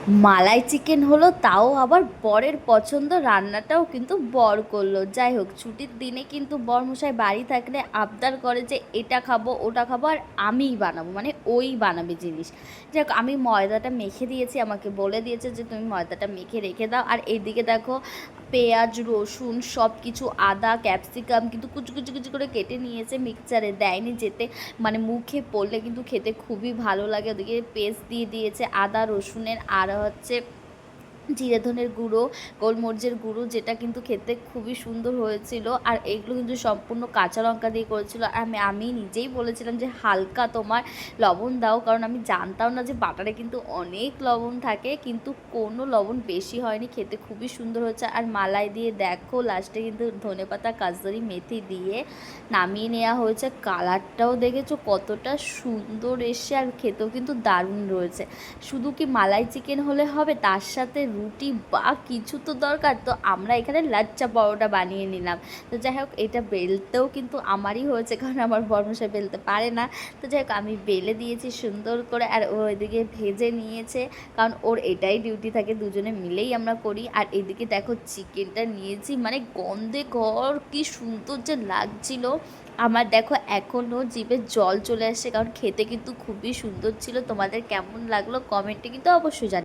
মালাই chicken হলো, তাও আবার বরের পছন্দ, রান্নাটাও কিন্তু বর করলো। যাই হোক, ছুটির দিনে কিন্তু বরমশাই বাড়ি থাকলে আবদার করে যে এটা খাবো ওটা খাবো, আর আমিই বানাবো, মানে ওই বানাবে জিনিস। যাই হোক, আমি ময়দাটা মেখে দিয়েছি, আমাকে বলে দিয়েছে যে তুমি ময়দাটা মেখে রেখে দাও। আর এইদিকে দেখো, পেঁয়াজ রসুন সব কিছু, আদা ক্যাপসিকাম কিন্তু কুচি কুচি কুচি করে কেটে নিয়েছে, মিক্সচারে দেয়নি, যেতে মানে মুখে পড়লে কিন্তু খেতে খুবই ভালো লাগে। ওদিকে পেস্ট দিয়ে দিয়েছে আদা রসুনের, আর হচ্ছে জিরে ধনের গুঁড়ো, গোলমরিচের গুঁড়ো, যেটা কিন্তু খেতে খুবই সুন্দর হয়েছিল। আর এইগুলো কিন্তু সম্পূর্ণ কাঁচা লঙ্কা দিয়ে করেছিল। আর আমি নিজেই বলেছিলাম যে হালকা তোমার লবণ দাও, কারণ আমি জানতাম না যে বাটারে কিন্তু অনেক লবণ থাকে, কিন্তু কোনো লবণ বেশি হয়নি, খেতে খুবই সুন্দর হয়েছে। আর মালাই দিয়ে দেখো লাস্টে কিন্তু ধনেপাতা কাসুরি মেথি দিয়ে নামিয়ে নেওয়া হয়েছে। কালারটাও দেখেছো কতটা সুন্দর এসছে, আর খেতেও কিন্তু দারুণ রয়েছে। শুধু কি মালাই চিকেন হলে হবে, তার সাথে রুটি বা কিছু তো দরকার, তো আমরা এখানে লাচ্চা পরোটা বানিয়ে নিলাম। তো যাই হোক, এটা বেলতেও কিন্তু আমারই হয়েছে, কারণ আমার বর্মশাই বেলতে পারে না। তো যাই হোক, আমি বেলে দিয়েছি সুন্দর করে, আর ও এদিকে ভেজে নিয়েছে, কারণ ওর এটাই ডিউটি থাকে, দুজনে মিলেই আমরা করি। আর এদিকে দেখো চিকেনটা নিয়েছি, মানে গন্ধে ঘর কি সুন্দর যে লাগছিল আমার। দেখো এখনও জিভে জল চলে আসছে, কারণ খেতে কিন্তু খুবই সুন্দর ছিল। তোমাদের কেমন লাগলো কমেন্টে কিন্তু অবশ্যই জানাবে।